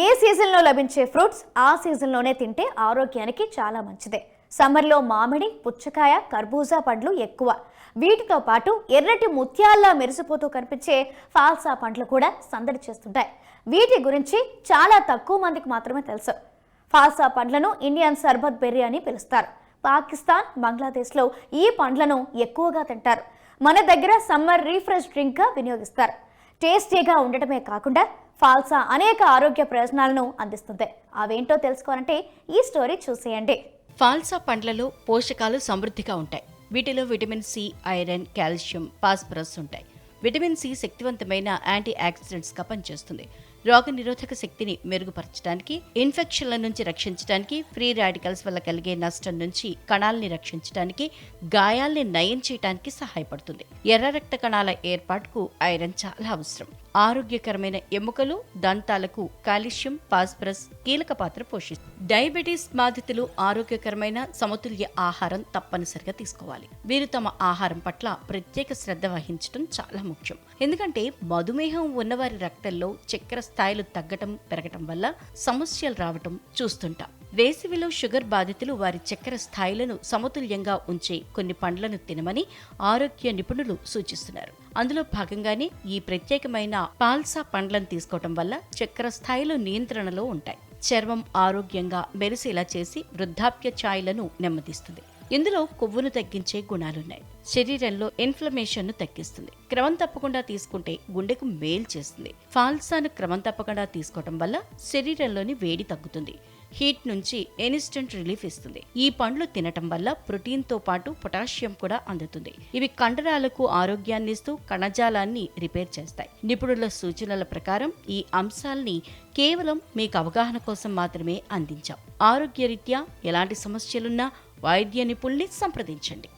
ఏ సీజన్లో లభించే ఫ్రూట్స్ ఆ సీజన్లోనే తింటే ఆరోగ్యానికి చాలా మంచిదే. సమ్మర్లో మామిడి, పుచ్చకాయ, కర్బూజా పండ్లు ఎక్కువ. వీటితో పాటు ఎర్రటి ముత్యాల్లా మెరిసిపోతూ కనిపించే ఫాల్సా పండ్లు కూడా సందడి చేస్తుంటాయి. వీటి గురించి చాలా తక్కువ మందికి మాత్రమే తెలుసు. ఫాల్సా పండ్లను ఇండియన్ సర్బత్ బెర్రీ అని పిలుస్తారు. పాకిస్తాన్, బంగ్లాదేశ్లో ఈ పండ్లను ఎక్కువగా తింటారు. మన దగ్గర సమ్మర్ రీఫ్రెష్ డ్రింక్గా వినియోగిస్తారు. టేస్టీగా ఉండటమే కాకుండా ఫాల్సా అనేక ఆరోగ్య ప్రయోజనాలను అందిస్తుంది. అవేంటో తెలుసుకోవాలంటే ఈ స్టోరీ చూసేయండి. ఫాల్సా పండ్లలో పోషకాలు సమృద్ధిగా ఉంటాయి. వీటిలో vitamin C, iron, calcium, phosphorus ఉంటాయి. విటమిన్ సి శక్తివంతమైన యాంటీ ఆక్సిడెంట్స్గా పనిచేస్తుంది. రోగ నిరోధక శక్తిని మెరుగుపరచడానికి, ఇన్ఫెక్షన్ల నుంచి రక్షించడానికి, ఫ్రీ రాడికల్స్ వల్ల కలిగే నష్టం నుంచి కణాలని రక్షించడానికి, గాయాల్ని నయం చేయడానికి సహాయపడుతుంది. ఎర్ర రక్త కణాల ఏర్పాటుకు ఐరన్ చాలా అవసరం. ఆరోగ్యకరమైన ఎముకలు, దంతాలకు కాల్షియం, ఫాస్ఫరస్ కీలక పాత్ర పోషిస్తుంది. డయాబెటీస్ బాధితులు ఆరోగ్యకరమైన సమతుల్య ఆహారం తప్పనిసరిగా తీసుకోవాలి. వీరు తమ ఆహారం పట్ల ప్రత్యేక శ్రద్ధ వహించడం చాలా ముఖ్యం. ఎందుకంటే మధుమేహం ఉన్నవారి రక్తంలో చక్కెర స్థాయిలు తగ్గటం, పెరగటం వల్ల సమస్యలు రావటం చూస్తుంటాం. వేసవిలో షుగర్ బాధితులు వారి చక్కెర స్థాయిలను సమతుల్యంగా ఉంచే కొన్ని పండ్లను తినమని ఆరోగ్య నిపుణులు సూచిస్తున్నారు. అందులో భాగంగానే ఈ ప్రత్యేకమైన ఫాల్సా పండ్లను తీసుకోవటం వల్ల చక్కెర స్థాయిలు నియంత్రణలో ఉంటాయి. చర్మం ఆరోగ్యంగా మెరిసేలా చేసి వృద్ధాప్య ఛాయలను నెమ్మదిస్తుంది. ఇందులో కొవ్వును తగ్గించే గుణాలున్నాయి. శరీరంలో ఇన్ఫ్లమేషన్ ను తగ్గిస్తుంది. క్రమం తప్పకుండా తీసుకుంటే గుండెకు మేలు చేస్తుంది. ఫాల్సాను క్రమం తప్పకుండా తీసుకోవటం వల్ల శరీరంలోని వేడి తగ్గుతుంది. హీట్ నుంచి ఇన్స్టెంట్ రిలీఫ్ ఇస్తుంది. ఈ పండ్లు తినటం వల్ల ప్రోటీన్ తో పాటు పొటాషియం కూడా అందుతుంది. ఇవి కండరాలకు ఆరోగ్యాన్ని ఇస్తూ కణజాలాన్ని రిపేర్ చేస్తాయి. నిపుణుల సూచనల ప్రకారం ఈ అంశాల్ని కేవలం మీకు అవగాహన కోసం మాత్రమే అందించాం. ఆరోగ్యరీత్యా ఎలాంటి సమస్యలున్నా వైద్య నిపుణుల్ని సంప్రదించండి.